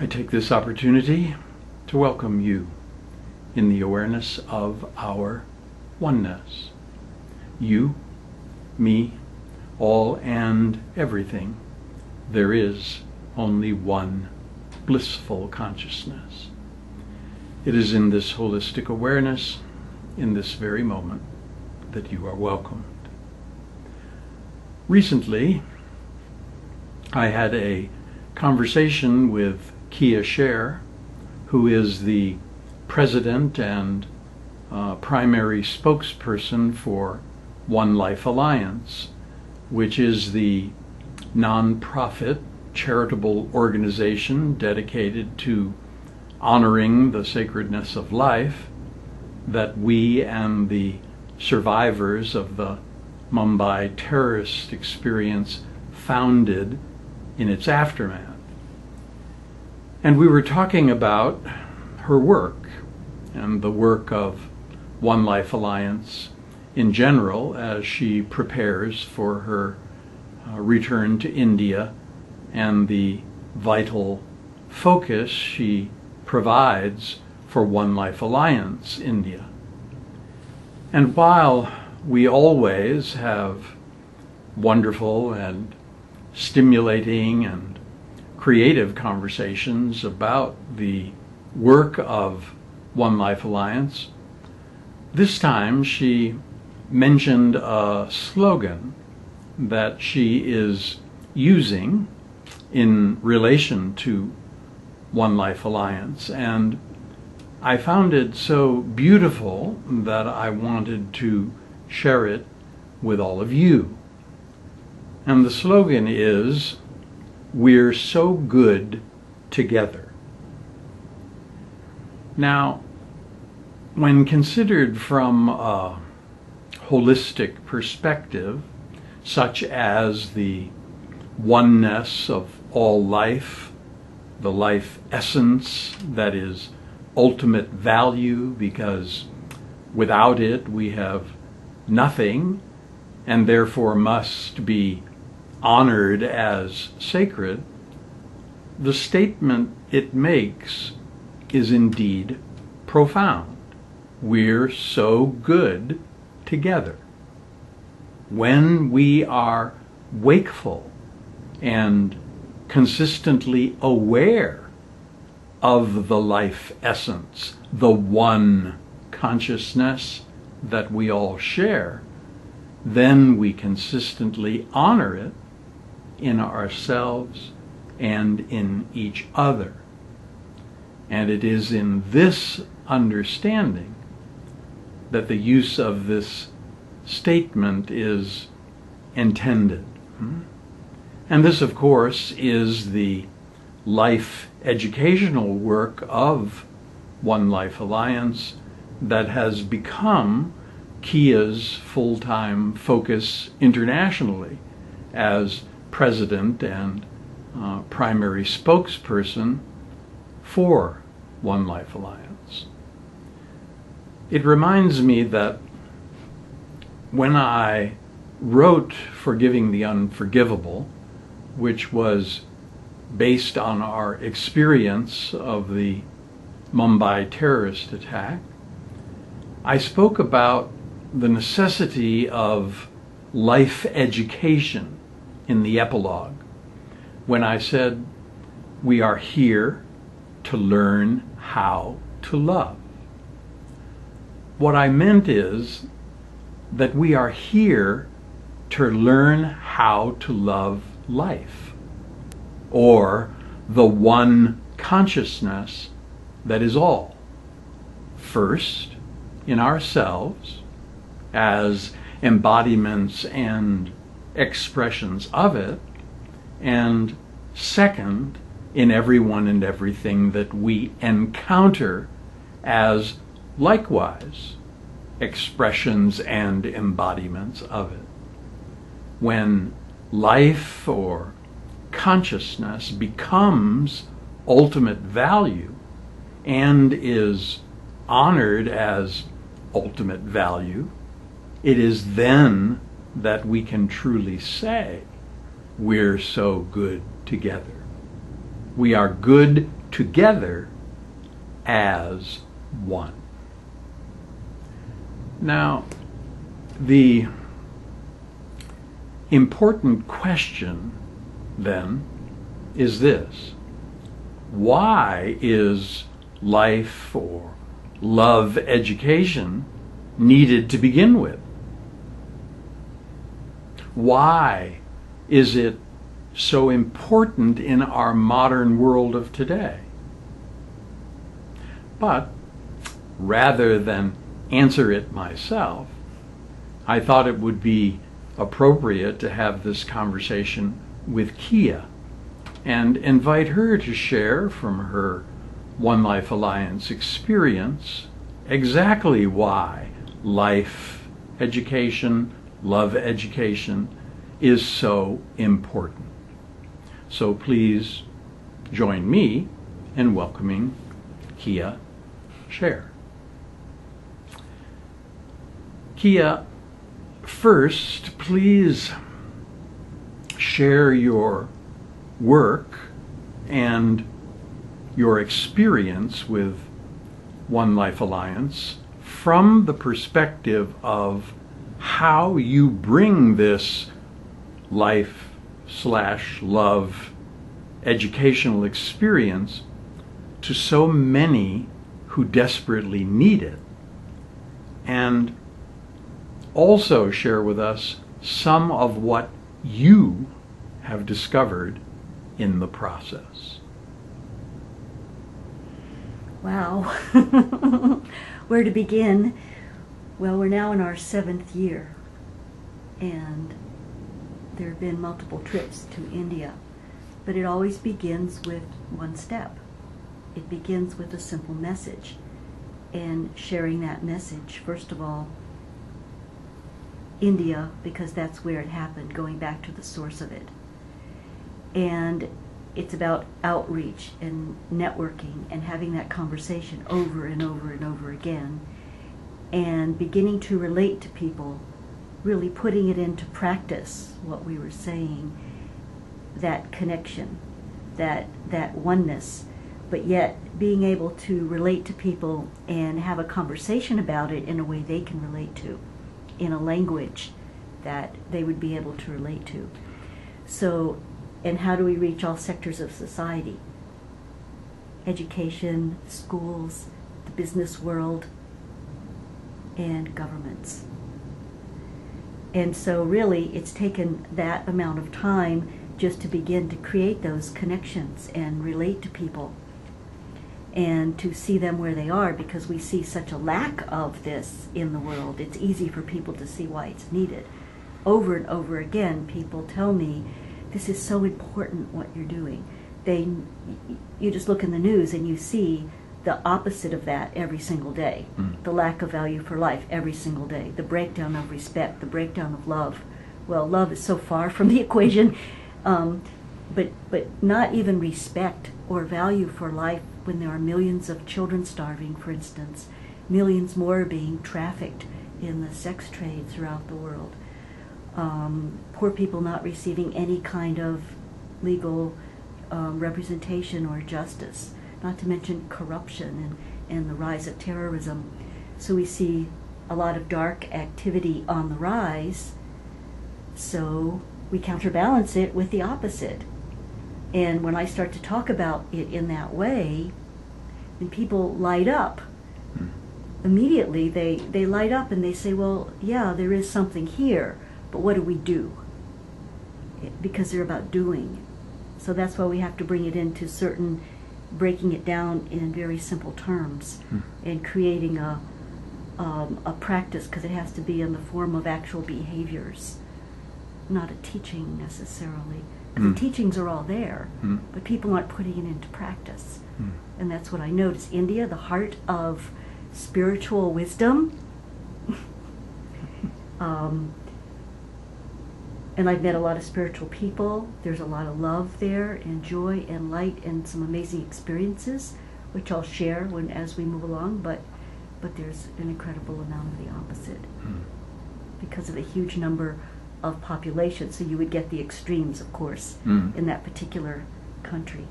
I take this opportunity to welcome you in the awareness of our oneness. You, me, all and everything. There is only one blissful consciousness. It is in this holistic awareness, in this very moment, that you are welcomed. Recently, I had a conversation with Scherr, who is the president and primary spokesperson for One Life Alliance, which is the nonprofit charitable organization dedicated to honoring the sacredness of life that we and the survivors of the Mumbai terrorist experience founded in its aftermath. And we were talking about her work and the work of One Life Alliance in general as she prepares for her return to India and the vital focus she provides for One Life Alliance India. And while we always have wonderful and stimulating and creative conversations about the work of One Life Alliance, this time she mentioned a slogan that she is using in relation to One Life Alliance, and I found it so beautiful that I wanted to share it with all of you. And the slogan is, "We're so good together." Now, when considered from a holistic perspective, such as the oneness of all life, the life essence that is ultimate value, because without it we have nothing and therefore must be honored as sacred, the statement it makes is indeed profound. We're so good together. When we are wakeful and consistently aware of the life essence, the one consciousness that we all share, then we consistently honor it in ourselves and in each other. And it is in this understanding that the use of this statement is intended. And this, of course, is the life educational work of One Life Alliance that has become Kia's full-time focus internationally as president and primary spokesperson for One Life Alliance. It reminds me that when I wrote Forgiving the Unforgivable, which was based on our experience of the Mumbai terrorist attack, I spoke about the necessity of life education in the epilogue when I said, we are here to learn how to love. What I meant is that we are here to learn how to love life, or the one consciousness that is all. First, in ourselves, as embodiments and expressions of it, and second, in everyone and everything that we encounter as likewise expressions and embodiments of it. When life or consciousness becomes ultimate value and is honored as ultimate value, it is then that we can truly say, we're so good together. We are good together as one. Now, the important question then is this: why is life or love education needed to begin with? Why is it so important in our modern world of today? But rather than answer it myself, I thought it would be appropriate to have this conversation with Kia and invite her to share from her One Life Alliance experience exactly why life education, love education is so important. So please join me in welcoming Kia Scherr. Kia, first, please share your work and your experience with One Life Alliance from the perspective of how you bring this life/love educational experience to so many who desperately need it, and also share with us some of what you have discovered in the process. Wow. Where to begin? Well, we're now in our 7th year, and there have been multiple trips to India, but it always begins with one step. It begins with a simple message, and sharing that message, first of all, India, because that's where it happened, going back to the source of it. And it's about outreach and networking and having that conversation over and over and over again, and beginning to relate to people, really putting it into practice, what we were saying, that connection, that oneness, but yet being able to relate to people and have a conversation about it in a way they can relate to, in a language that they would be able to relate to. So, and how do we reach all sectors of society? Education, schools, the business world, and governments. And so really it's taken that amount of time just to begin to create those connections and relate to people and to see them where they are, because we see such a lack of this in the world. It's easy for people to see why it's needed. Over and over again, people tell me, this is so important what you're doing. You just look in the news and you see the opposite of that every single day. The lack of value for life every single day. The breakdown of respect, the breakdown of love. Well, love is so far from the equation, but not even respect or value for life when there are millions of children starving, for instance, millions more being trafficked in the sex trade throughout the world. Poor people not receiving any kind of legal representation or justice, not to mention corruption and the rise of terrorism. So we see a lot of dark activity on the rise, so we counterbalance it with the opposite. And when I start to talk about it in that way, then people light up. Immediately they light up and they say, well, yeah, there is something here, but what do we do? Because they're about doing. So that's why we have to bring it into breaking it down in very simple terms and creating a practice, because it has to be in the form of actual behaviors, not a teaching necessarily. The teachings are all there, but people aren't putting it into practice. And that's what I notice. India, the heart of spiritual wisdom. And I've met a lot of spiritual people. There's a lot of love there, and joy and light, and some amazing experiences, which I'll share as we move along. But there's an incredible amount of the opposite because of the huge number of population. So you would get the extremes, of course, in that particular country.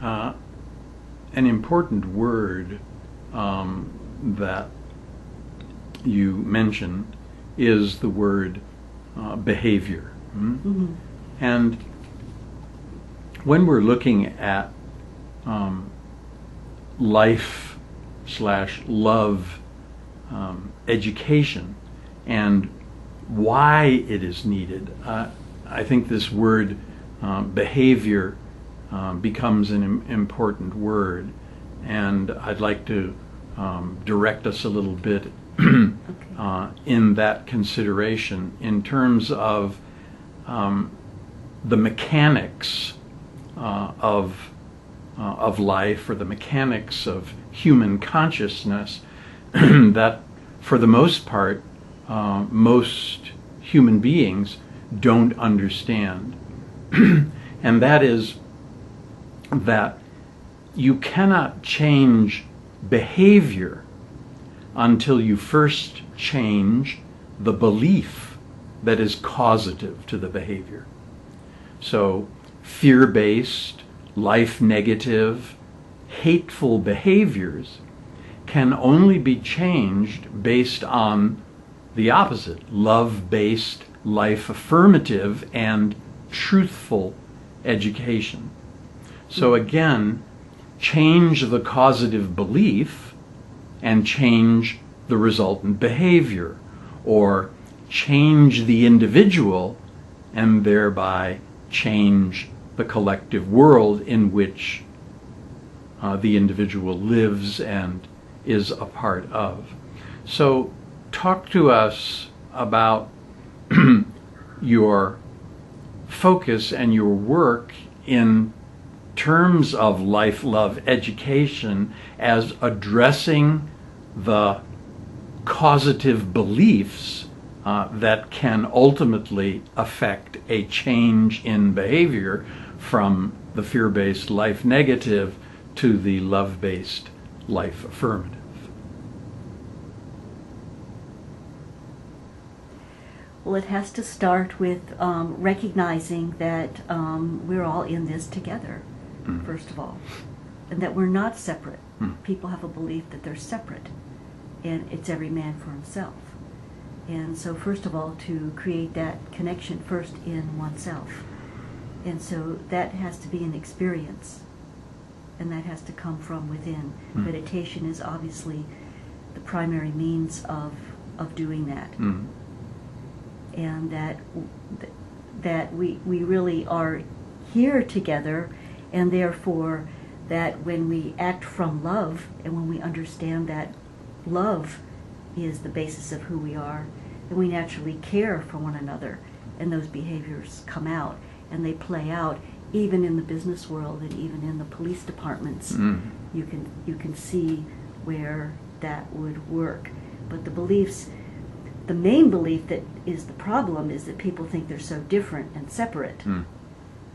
An important word that you mention is the word behavior. Mm-hmm. And when we're looking at life/love education and why it is needed, I think this word behavior becomes an important word, and I'd like to direct us a little bit in that consideration in terms of the mechanics of life, or the mechanics of human consciousness that for the most part most human beings don't understand. And that is that you cannot change behavior until you first change the belief that is causative to the behavior. So fear-based, life-negative, hateful behaviors can only be changed based on the opposite, love-based, life-affirmative, and truthful education. So again, change the causative belief and change the resultant behavior, or change the individual and thereby change the collective world in which the individual lives and is a part of. So talk to us about your focus and your work in terms of life-love education as addressing the causative beliefs that can ultimately affect a change in behavior from the fear-based life negative to the love-based life affirmative. Well, it has to start with recognizing that we're all in this together, first of all, and that we're not separate. People have a belief that they're separate, and it's every man for himself. And so first of all, to create that connection first in oneself. And so that has to be an experience, and that has to come from within. Meditation is obviously the primary means of doing that. And that we really are here together, and therefore that when we act from love, and when we understand that love is the basis of who we are, then we naturally care for one another, and those behaviors come out, and they play out even in the business world and even in the police departments. You can see where that would work. But the beliefs, the main belief that is the problem is that people think they're so different and separate.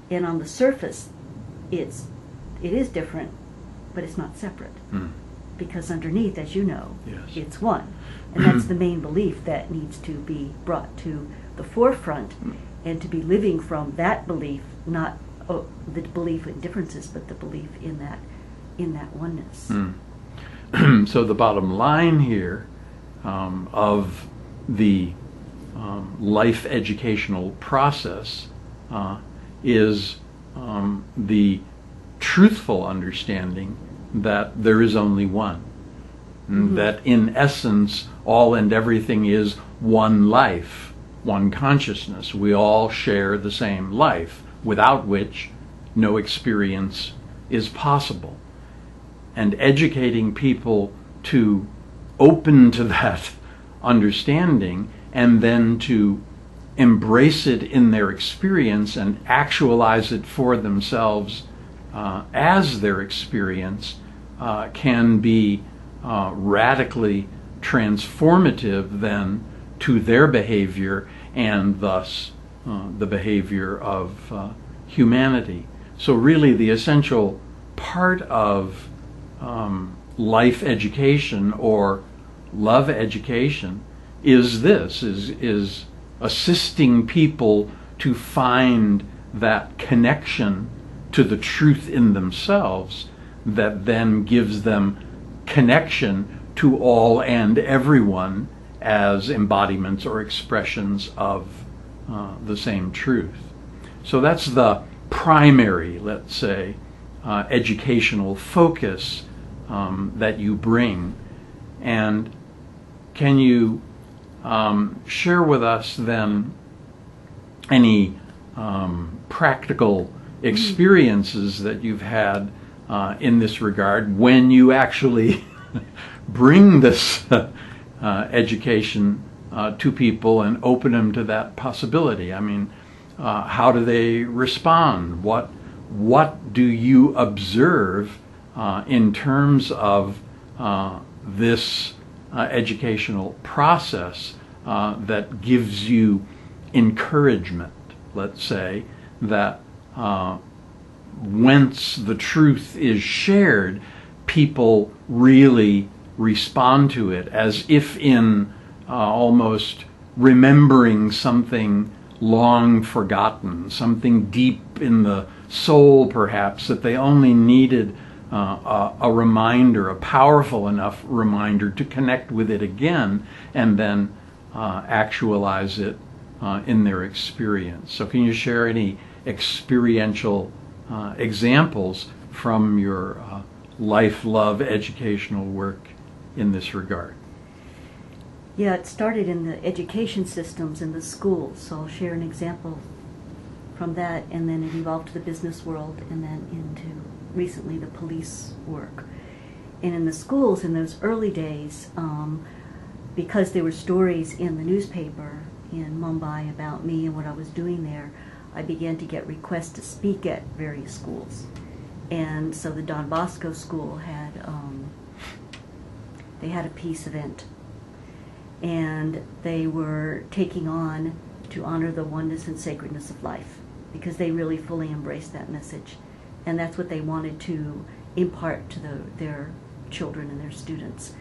And on the surface, it is different, but it's not separate. Because underneath, as you know, it's one. And that's the main belief that needs to be brought to the forefront, and to be living from that belief, not the belief in differences, but the belief in that oneness. So the bottom line here of the life educational process is the truthful understanding that there is only one. That in essence all and everything is one life, one consciousness. We all share the same life, without which no experience is possible. And educating people to open to that understanding, and then to embrace it in their experience and actualize it for themselves as their experience, can be radically transformative then to their behavior, and thus the behavior of humanity. So really the essential part of life education or love education is this, is assisting people to find that connection to the truth in themselves that then gives them connection to all and everyone as embodiments or expressions of the same truth. So that's the primary, let's say, educational focus that you bring. And can you share with us then any practical experiences that you've had in this regard when you actually bring this education to people and open them to that possibility? I mean, how do they respond? What do you observe in terms of this educational process that gives you encouragement, let's say, that whence the truth is shared, people really respond to it as if in almost remembering something long forgotten, something deep in the soul perhaps, that they only needed a reminder, a powerful enough reminder to connect with it again and then actualize it in their experience. So can you share any experiential examples from your life, love, educational work in this regard? Yeah, it started in the education systems in the schools, so I'll share an example from that, and then it evolved to the business world, and then into recently the police work. And in the schools in those early days, because there were stories in the newspaper in Mumbai about me and what I was doing there, I began to get requests to speak at various schools. And so the Don Bosco school had, they had a peace event, and they were taking on to honor the oneness and sacredness of life, because they really fully embraced that message. And that's what they wanted to impart to their children and their students.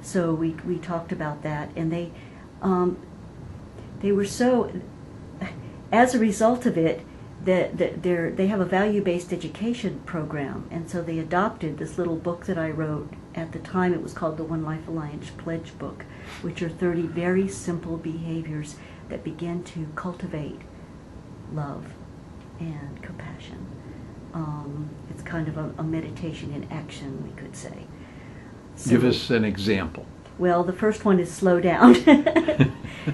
So we talked about that, and they were so, as a result of it, they have a value-based education program, and so they adopted this little book that I wrote. At the time it was called the One Life Alliance Pledge Book, which are 30 very simple behaviors that begin to cultivate love and compassion. It's kind of a meditation in action, we could say. So, give us an example. Well, the first one is slow down.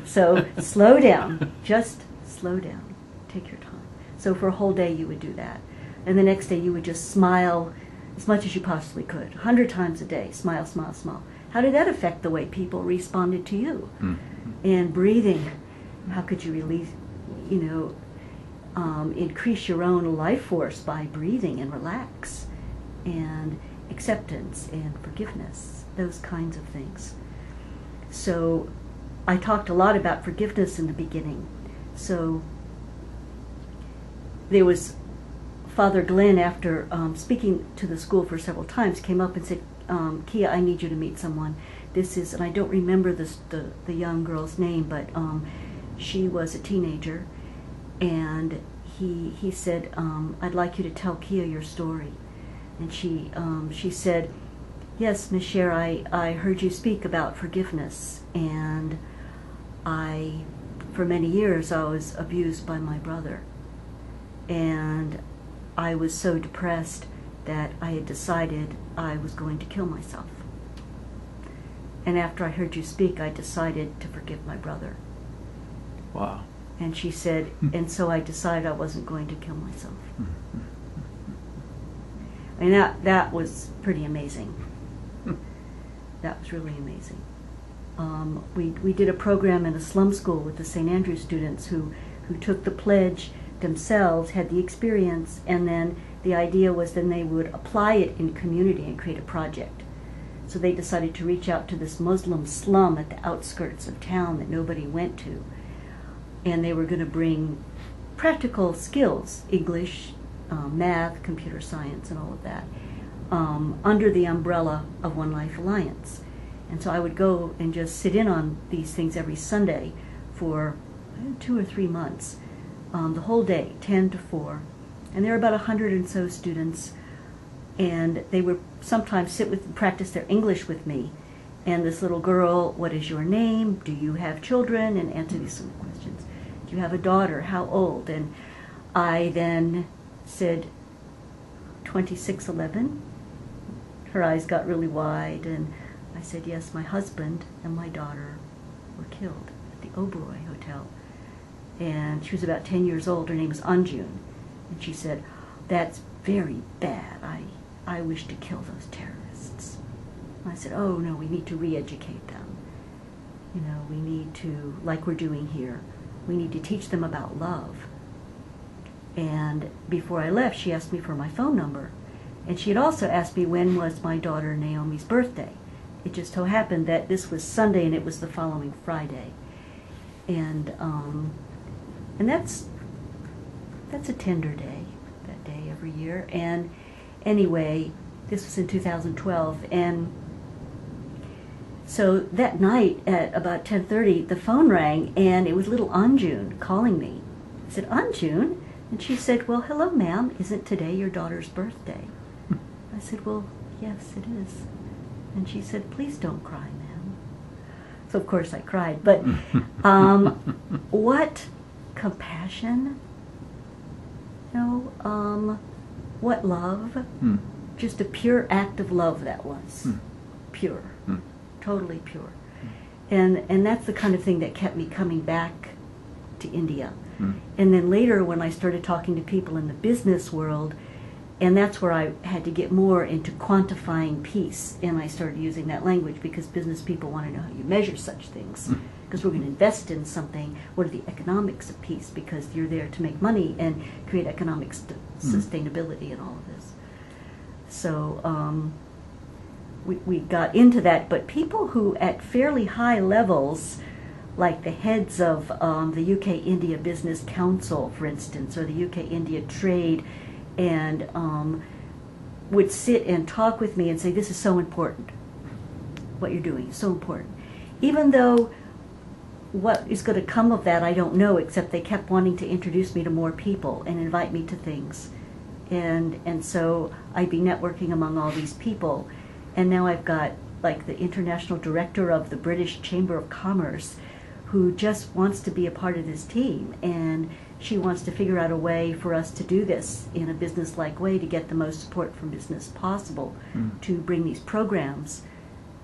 So slow down, just slow down, take your time. So for a whole day you would do that. And the next day you would just smile as much as you possibly could, 100 times a day, smile, smile, smile. How did that affect the way people responded to you? Mm-hmm. And breathing, how could you release, increase your own life force by breathing and relax, and acceptance and forgiveness, those kinds of things. So I talked a lot about forgiveness in the beginning. So there was Father Glenn, after speaking to the school for several times, came up and said, Kia, I need you to meet someone. This is, and I don't remember the young girl's name, but she was a teenager, and he said, I'd like you to tell Kia your story. And she said, yes, Miss Scherr, I heard you speak about forgiveness, and for many years I was abused by my brother, and I was so depressed that I had decided I was going to kill myself. And after I heard you speak, I decided to forgive my brother. Wow. And she said, and so I decided I wasn't going to kill myself. And that was pretty amazing. That was really amazing. We did a program in a slum school with the St. Andrews students who took the pledge themselves, had the experience, and then the idea was then they would apply it in community and create a project. So they decided to reach out to this Muslim slum at the outskirts of town that nobody went to, and they were going to bring practical skills, English, math, computer science, and all of that, under the umbrella of One Life Alliance. And so I would go and just sit in on these things every Sunday for 2 or 3 months, the whole day, 10 to 4, And there were about 100 and so students, and they would sometimes sit with and practice their English with me. And this little girl, what is your name? Do you have children? And answer these sort of questions. Do you have a daughter? How old? And I then said 2611. Her eyes got really wide, and I said, yes, my husband and my daughter were killed at the Oberoi Hotel. And she was about 10 years old. Her name was Anjun. And she said, that's very bad. I wish to kill those terrorists. And I said, oh, no, we need to re-educate them. You know, we need to, like we're doing here, we need to teach them about love. And before I left, she asked me for my phone number. And she had also asked me when was my daughter Naomi's birthday. It just so happened that this was Sunday and it was the following Friday. And that's a tender day, that day every year. And anyway, this was in 2012. And so that night at about 10:30, the phone rang, and it was little Anjun calling me. I said, Anjun? And she said, well, hello, ma'am. Isn't today your daughter's birthday? I said, well, yes, it is. And she said, please don't cry, ma'am. So, of course, I cried. But what compassion, you know, what love. Just a pure act of love that was. Pure. Totally pure. And that's the kind of thing that kept me coming back to India. And then later when I started talking to people in the business world, and that's where I had to get more into quantifying peace, and I started using that language because business people want to know how you measure such things. Because we're going to invest in something, what are the economics of peace? Because you're there to make money and create economic sustainability and all of this. So we got into that, but people who at fairly high levels, like the heads of the UK-India Business Council, for instance, or the UK-India Trade, and would sit and talk with me and say, this is so important. What you're doing is so important. Even though what is going to come of that, I don't know, except they kept wanting to introduce me to more people and invite me to things. And so I'd be networking among all these people. And now I've got like the international director of the British Chamber of Commerce who just wants to be a part of this team. And she wants to figure out a way for us to do this in a business-like way to get the most support from business possible to bring these programs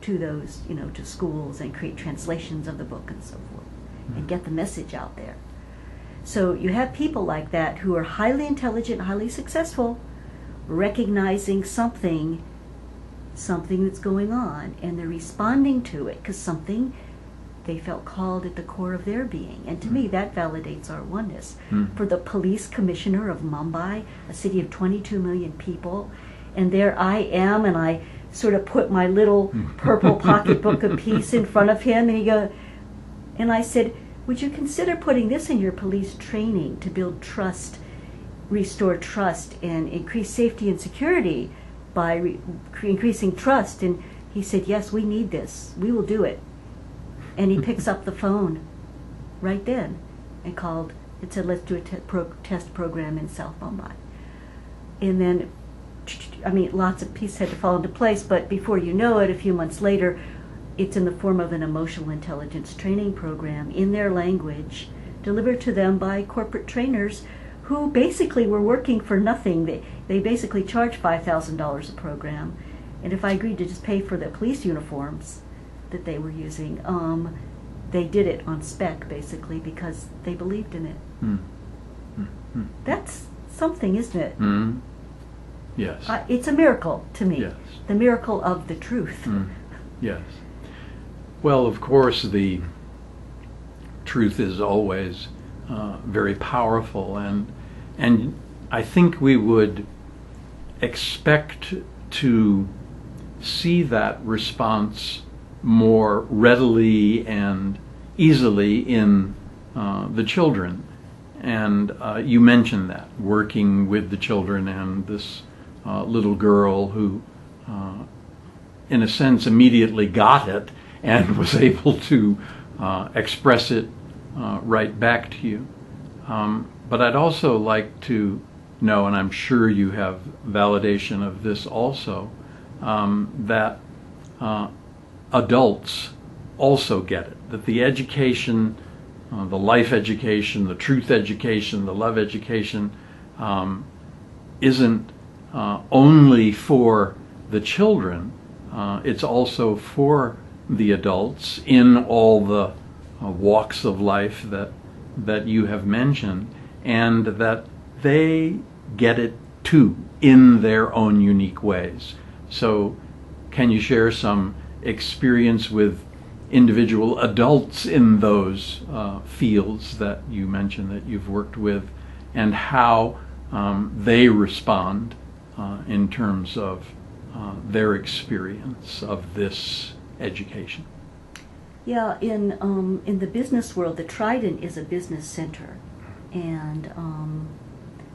to those, you know, to schools and create translations of the book and so forth and get the message out there. So you have people like that who are highly intelligent, highly successful, recognizing something that's going on, and they're responding to it because something they felt called at the core of their being. And to me, that validates our oneness. For the police commissioner of Mumbai, a city of 22 million people, and there I am, and I sort of put my little purple pocketbook of peace in front of him, and I said, would you consider putting this in your police training to build trust, restore trust, and increase safety and security by increasing trust? And he said, yes, we need this. We will do it. And he picks up the phone right then and called and said, let's do a test program in South Mumbai. And then, I mean, lots of pieces had to fall into place, but before you know it, a few months later, it's in the form of an emotional intelligence training program in their language, delivered to them by corporate trainers who basically were working for nothing. They basically charged $5,000 a program, and if I agreed to just pay for the police uniforms that they were using, they did it on spec, basically, because they believed in it. That's something, isn't it? Yes. It's a miracle to me. Yes. The miracle of the truth. Yes. Well, of course, the truth is always very powerful, and I think we would expect to see that response more readily and easily in the children. And you mentioned that, working with the children, and this little girl who, in a sense, immediately got it and was able to express it right back to you. But I'd also like to know, and I'm sure you have validation of this also, that adults also get it, that the education, the life education, the truth education, the love education isn't only for the children, it's also for the adults in all the walks of life that you have mentioned, and that they get it too in their own unique ways. So can you share some experience with individual adults in those fields that you mentioned that you've worked with, and how they respond in terms of their experience of this education? Yeah, in the business world, the Trident is a business center, and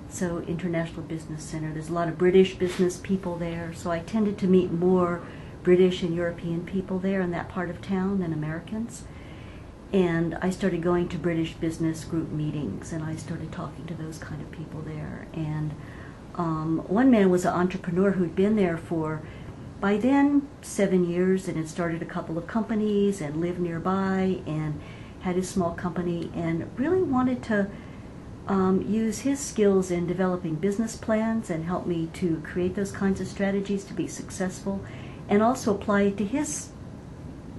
so International Business Center. There's a lot of British business people there, so I tended to meet more British and European people there in that part of town than Americans. And I started going to British business group meetings, and I started talking to those kind of people there. And one man was an entrepreneur who'd been there for, by then, 7 years, and had started a couple of companies and lived nearby and had his small company, and really wanted to use his skills in developing business plans and help me to create those kinds of strategies to be successful, and also apply it to his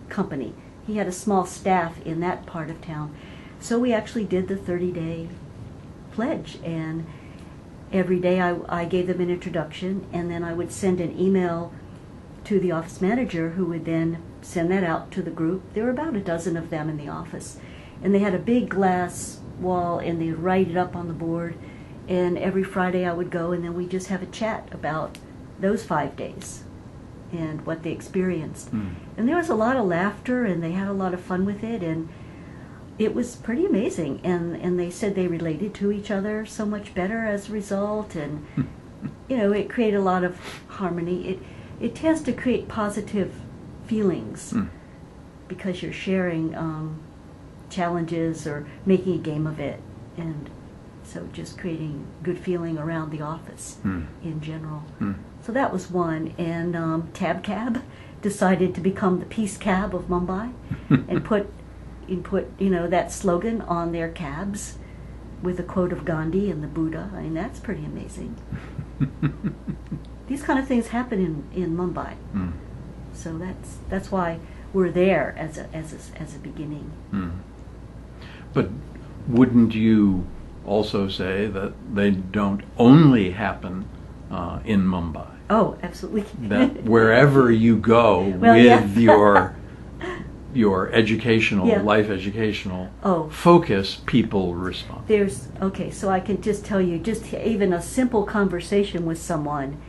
company. He had a small staff in that part of town. So we actually did the 30-day pledge, and every day I gave them an introduction, and then I would send an email to the office manager, who would then send that out to the group. There were about a dozen of them in the office, and they had a big glass wall, and they'd write it up on the board, and every Friday I would go, and then we'd just have a chat about those 5 days and what they experienced. And there was a lot of laughter, and they had a lot of fun with it, and it was pretty amazing. And they said they related to each other so much better as a result, and it created a lot of harmony. It tends to create positive feelings because you're sharing challenges or making a game of it, and so just creating good feeling around the office in general. So that was one. And Tab Cab decided to become the Peace Cab of Mumbai and put that slogan on their cabs with a quote of Gandhi and the Buddha. I mean, that's pretty amazing. These kind of things happen in Mumbai. So that's why we're there as a beginning. But wouldn't you also say that they don't only happen in Mumbai? Oh, absolutely. That wherever you go with your educational, life educational focus, people respond. So I can just tell you, just even a simple conversation with someone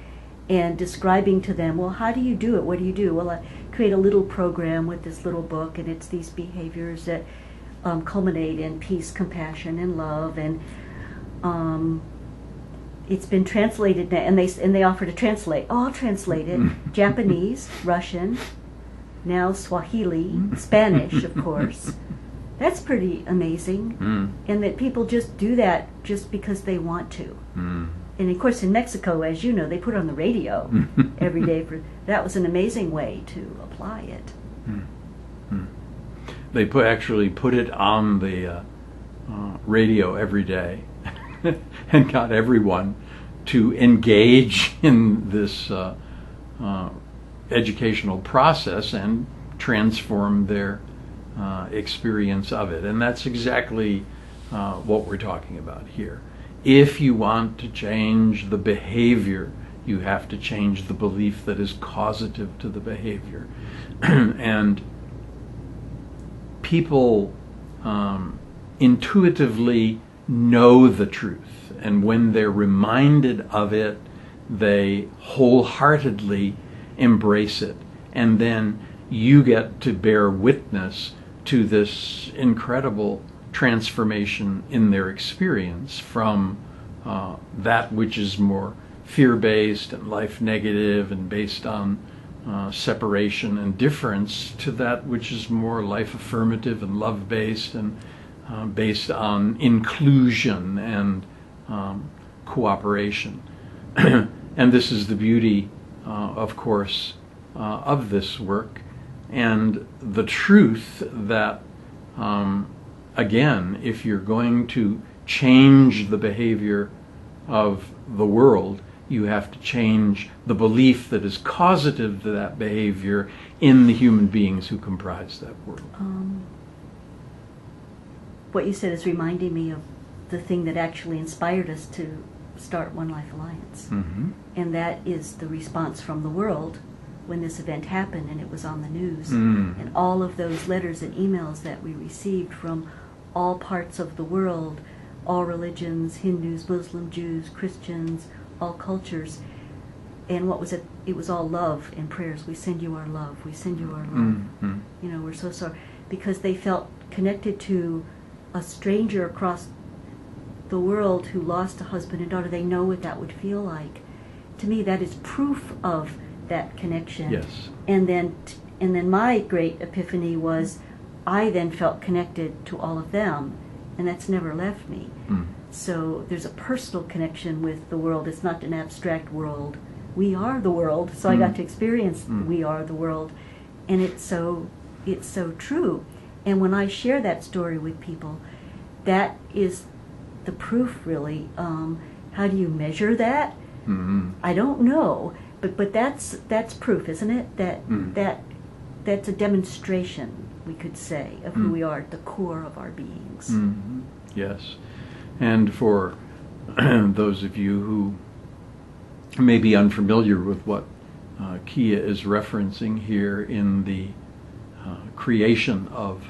and describing to them, well, how do you do it? What do you do? Well, I create a little program with this little book, and it's these behaviors that culminate in peace, compassion, and love, and it's been translated now, and they offer to translate. Oh, I'll translate it. Japanese, Russian, now Swahili, Spanish, of course. That's pretty amazing, and that people just do that just because they want to. And of course, in Mexico, as you know, they put it on the radio every day. That was an amazing way to apply it. They actually put it on the radio every day and got everyone to engage in this educational process and transform their experience of it. And that's exactly what we're talking about here. If you want to change the behavior, you have to change the belief that is causative to the behavior. And people intuitively know the truth, and when they're reminded of it, they wholeheartedly embrace it. And then you get to bear witness to this incredible transformation in their experience from that which is more fear-based and life negative and based on separation and difference, to that which is more life affirmative and love-based and based on inclusion and cooperation. And this is the beauty, of course, of this work, and the truth that, again, if you're going to change the behavior of the world, you have to change the belief that is causative to that behavior in the human beings who comprise that world. What you said is reminding me of the thing that actually inspired us to start One Life Alliance. Mm-hmm. And that is the response from the world when this event happened and it was on the news. And all of those letters and emails that we received from all parts of the world, all religions, Hindus, Muslim, Jews, Christians, all cultures. And what was it? It was all love and prayers. We send you our love. We send you our love. Mm-hmm. You know, we're so sorry. Because they felt connected to a stranger across the world who lost a husband and daughter. They know what that would feel like. To me, that is proof of that connection. Yes. And then my great epiphany was, I then felt connected to all of them, and that's never left me. So there's a personal connection with the world. It's not an abstract world. We are the world. So I got to experience we are the world, and it's so true. And when I share that story with people, that is the proof, really. How do you measure that? I don't know, but that's proof, isn't it? That's a demonstration, we could say, of who we are at the core of our beings. Mm-hmm. Yes. And for those of you who may be unfamiliar with what Kia is referencing here in the creation of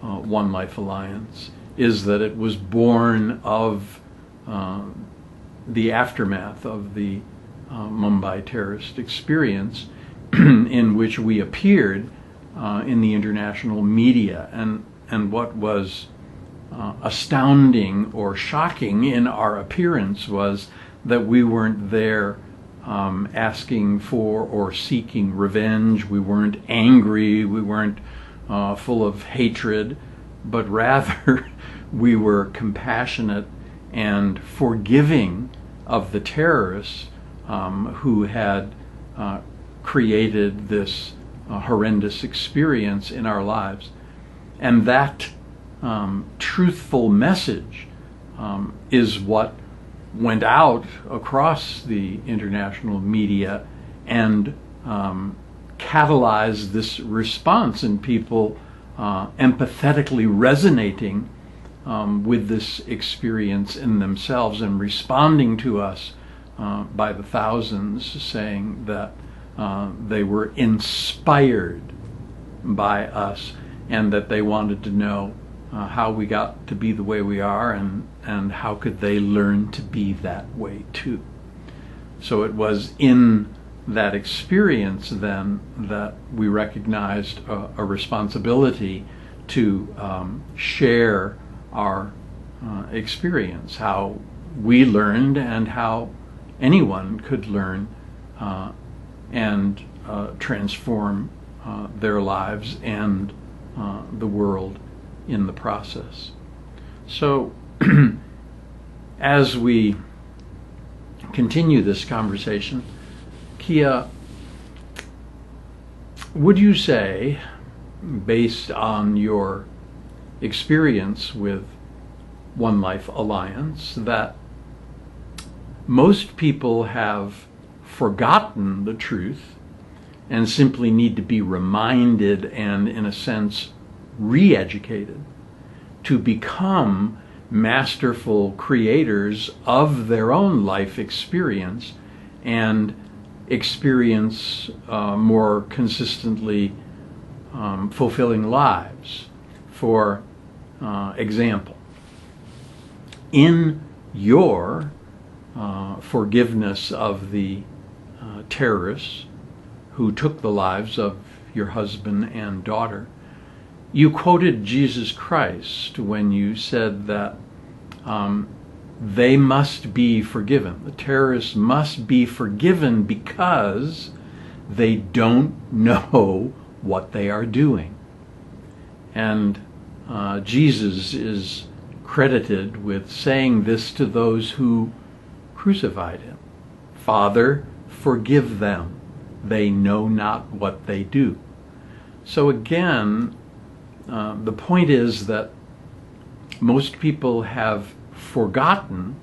One Life Alliance, is that it was born of the aftermath of the Mumbai terrorist experience, in which we appeared in the international media. And what was astounding or shocking in our appearance was that we weren't there asking for or seeking revenge. We weren't angry. We weren't full of hatred, but rather we were compassionate and forgiving of the terrorists who had created this horrendous experience in our lives. And that truthful message is what went out across the international media and catalyzed this response in people empathetically resonating with this experience in themselves and responding to us by the thousands, saying that they were inspired by us and that they wanted to know how we got to be the way we are, and how could they learn to be that way too. So it was in that experience then that we recognized a responsibility to share our experience, how we learned and how anyone could learn and transform their lives and the world in the process. So as we continue this conversation, Kia, would you say, based on your experience with One Life Alliance, that most people have forgotten the truth and simply need to be reminded and, in a sense, re-educated to become masterful creators of their own life experience and experience more consistently fulfilling lives? For example, in your forgiveness of the terrorists who took the lives of your husband and daughter, you quoted Jesus Christ when you said that they must be forgiven. The terrorists must be forgiven because they don't know what they are doing. And Jesus is credited with saying this to those who crucified him. Father, forgive them. They know not what they do. So again, the point is that most people have forgotten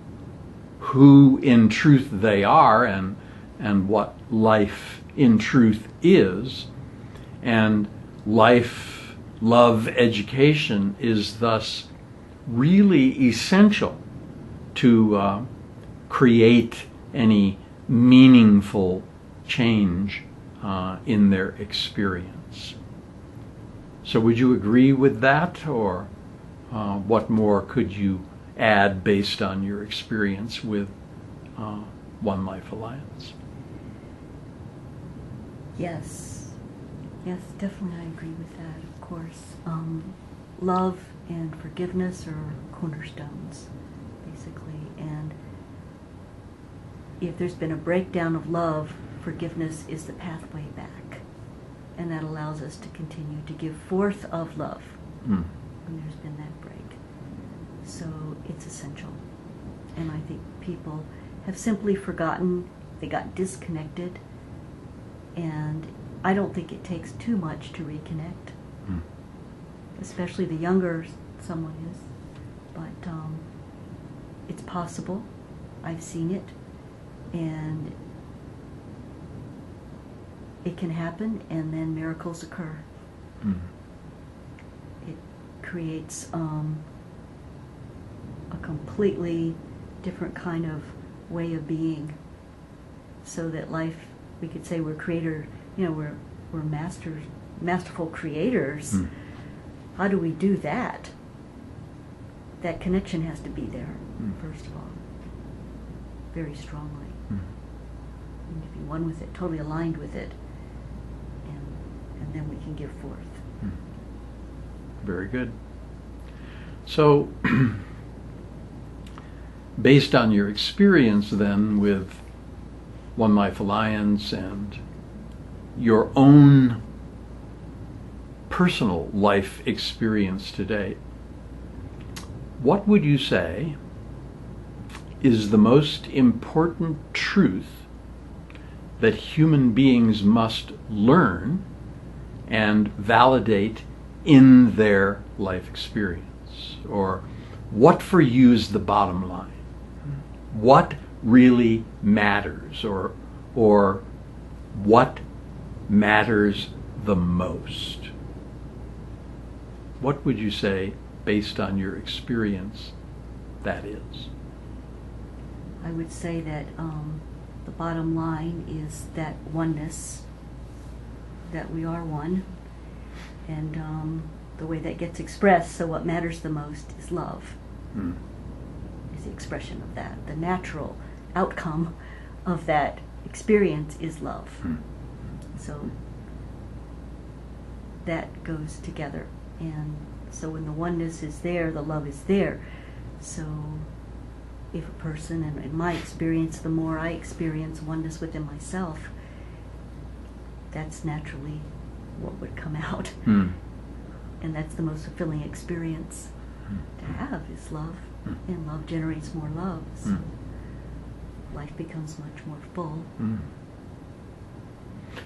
who in truth they are and what life in truth is. And life, love, education is thus really essential to create any meaningful change in their experience. So would you agree with that, or what more could you add based on your experience with One Life Alliance? Yes, definitely I agree with that, of course. Love and forgiveness are cornerstones, basically, and if there's been a breakdown of love, forgiveness is the pathway back, and that allows us to continue to give forth of love when there's been that break. So it's essential, and I think people have simply forgotten, they got disconnected, and I don't think it takes too much to reconnect, especially the younger someone is, but it's possible. I've seen it, and it can happen, and then miracles occur. It creates a completely different kind of way of being, so that life, we could say we're creator, we're masterful creators. How do we do that? That connection has to be there, first of all, very strongly. And to be one with it, totally aligned with it, and then we can give forth. Very good. So, based on your experience then with One Life Alliance and your own personal life experience today, what would you say is the most important truth that human beings must learn and validate in their life experience? Or what for you is the bottom line? What really matters, or what matters the most? What would you say, based on your experience, that is? I would say that the bottom line is that oneness, that we are one, and the way that gets expressed, so what matters the most is love. Is the expression of that. The natural outcome of that experience is love. So that goes together. And so when the oneness is there, the love is there. So if a person, and in my experience, the more I experience oneness within myself, that's naturally what would come out. And that's the most fulfilling experience to have, is love. And love generates more love. So life becomes much more full.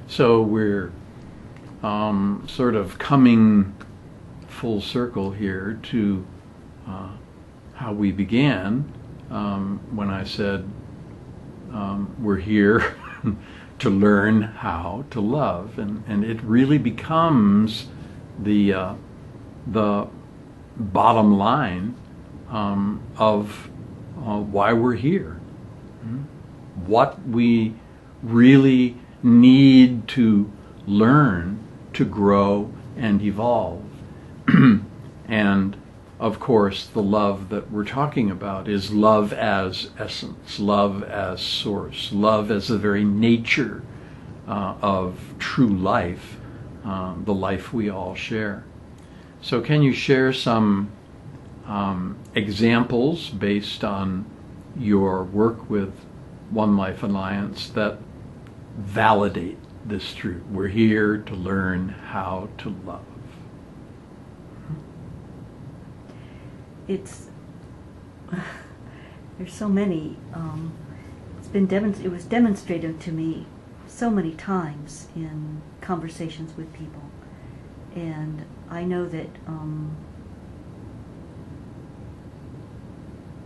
So we're sort of coming full circle here to how we began when I said we're here to learn how to love, and it really becomes the bottom line of why we're here. What we really need to learn to grow and evolve. And of course, the love that we're talking about is love as essence, love as source, love as the very nature of true life, the life we all share. So can you share some examples based on your work with One Life Alliance that validate this truth? We're here to learn how to love. There's so many. it was demonstrated to me so many times in conversations with people, and I know that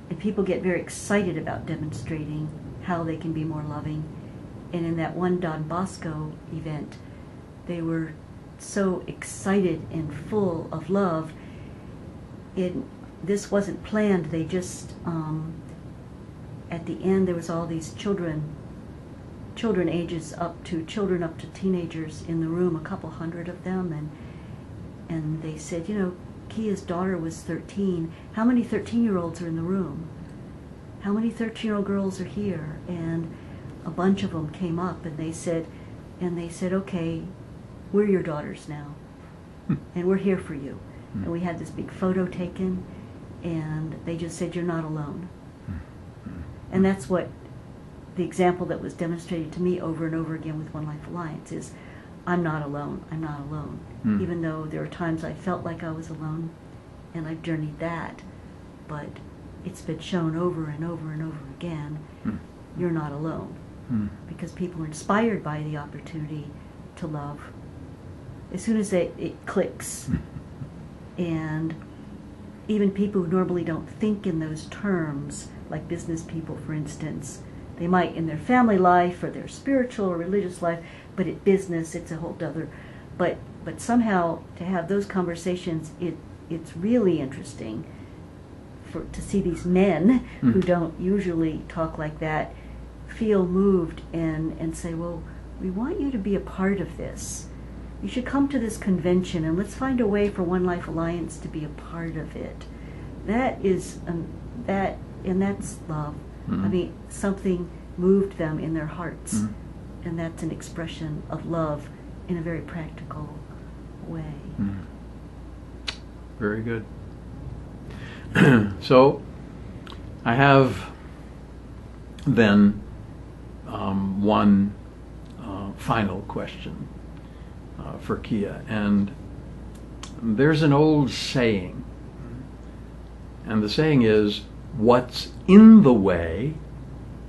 and people get very excited about demonstrating how they can be more loving. And in that one Don Bosco event, they were so excited and full of love. This wasn't planned. They just, at the end, there was all these children up to teenagers in the room, a couple hundred of them, and they said, Kia's daughter was 13. How many 13-year-olds are in the room? How many 13-year-old girls are here? And a bunch of them came up, and they said, okay, we're your daughters now, and we're here for you. And we had this big photo taken, and they just said, you're not alone. And that's what the example that was demonstrated to me over and over again with One Life Alliance is, I'm not alone, I'm not alone. Even though there were times I felt like I was alone, and I've journeyed that, but it's been shown over and over and over again, you're not alone. Because people are inspired by the opportunity to love. As soon as it clicks, and even people who normally don't think in those terms, like business people, for instance, they might in their family life or their spiritual or religious life, but at business it's a whole other. But somehow to have those conversations, it's really interesting to see these men who don't usually talk like that feel moved and say, well, we want you to be a part of this. You should come to this convention, and let's find a way for One Life Alliance to be a part of it. That is that's love. I mean, something moved them in their hearts, and that's an expression of love in a very practical way. Very good. So I have then one final question for Kia, and there's an old saying, and the saying is, what's in the way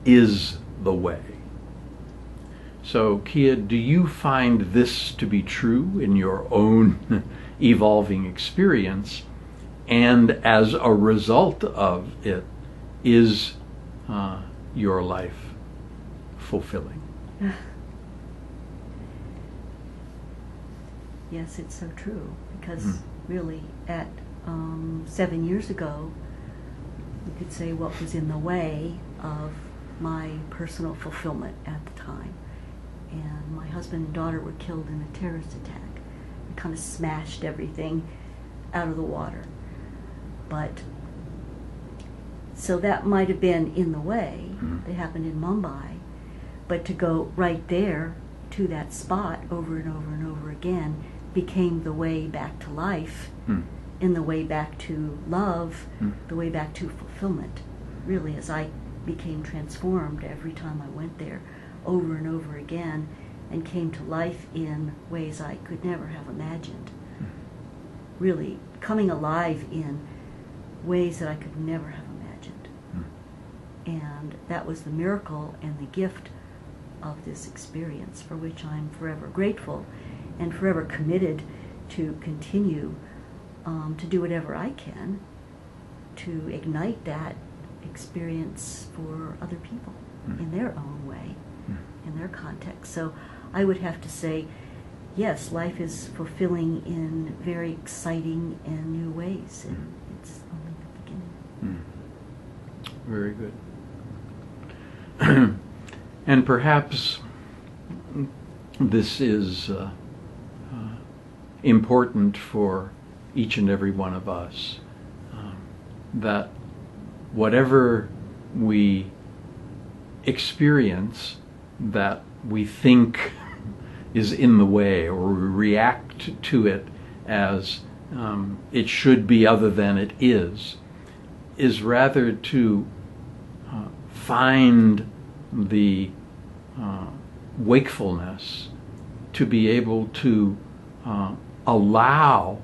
is the way. So Kia, do you find this to be true in your own evolving experience, and as a result of it, is your life fulfilling? Yes, it's so true, because really at 7 years ago, you could say what was in the way of my personal fulfillment at the time. And my husband and daughter were killed in a terrorist attack. It kind of smashed everything out of the water. But so that might have been in the way. It happened in Mumbai. But to go right there to that spot over and over and over again became the way back to life, and the way back to love, the way back to fulfillment. Really, as I became transformed every time I went there over and over again, and came to life in ways I could never have imagined. Really coming alive in ways that I could never have imagined. And that was the miracle and the gift of this experience, for which I'm forever grateful and forever committed to continue to do whatever I can to ignite that experience for other people in their own way, in their context. So I would have to say, yes, life is fulfilling in very exciting and new ways, and it's only the beginning. Very good. And perhaps this is important for each and every one of us, that whatever we experience that we think is in the way, or we react to it as it should be other than it is rather to find the wakefulness to be able to allow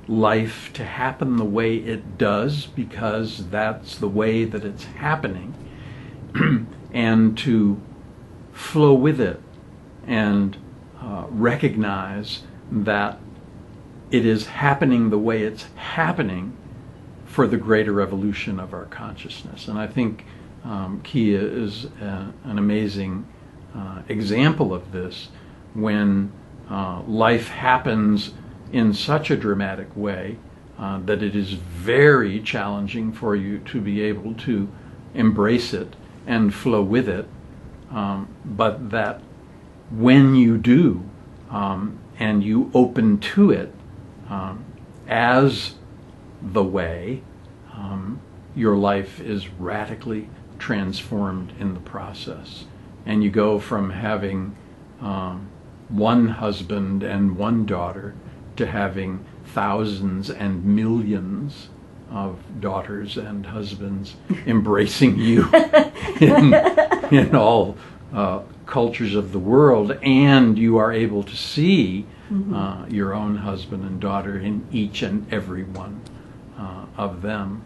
life to happen the way it does, because that's the way that it's happening, and to flow with it and recognize that it is happening the way it's happening for the greater evolution of our consciousness. And I think Kia is an amazing example of this when life happens in such a dramatic way that it is very challenging for you to be able to embrace it and flow with it, but that when you do and you open to it as the way, your life is radically transformed in the process. And you go from having one husband and one daughter to having thousands and millions of daughters and husbands embracing you in all cultures of the world, and you are able to see your own husband and daughter in each and every one of them.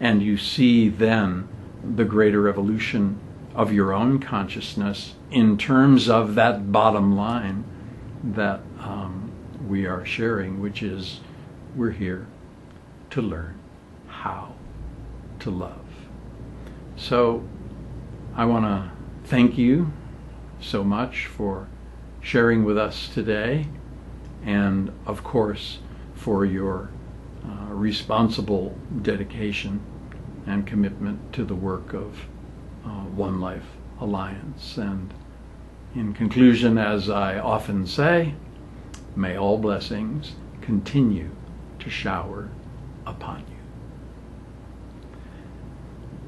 And you see then the greater evolution of your own consciousness in terms of that bottom line that we are sharing, which is we're here to learn how to love. So I want to thank you so much for sharing with us today, and of course for your responsible dedication and commitment to the work of One Life Alliance. And in conclusion, as I often say, may all blessings continue to shower upon you.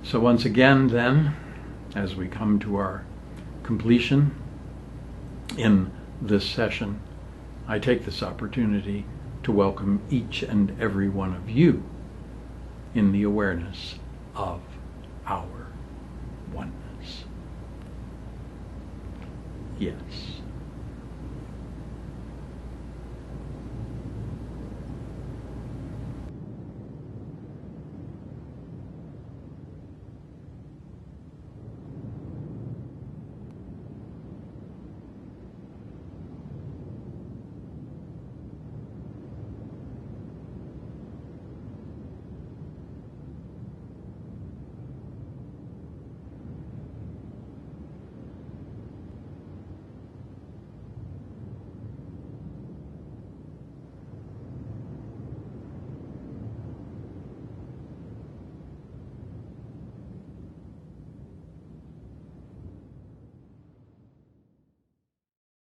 So once again then, as we come to our completion in this session, I take this opportunity to welcome each and every one of you in the awareness of our oneness. Yes.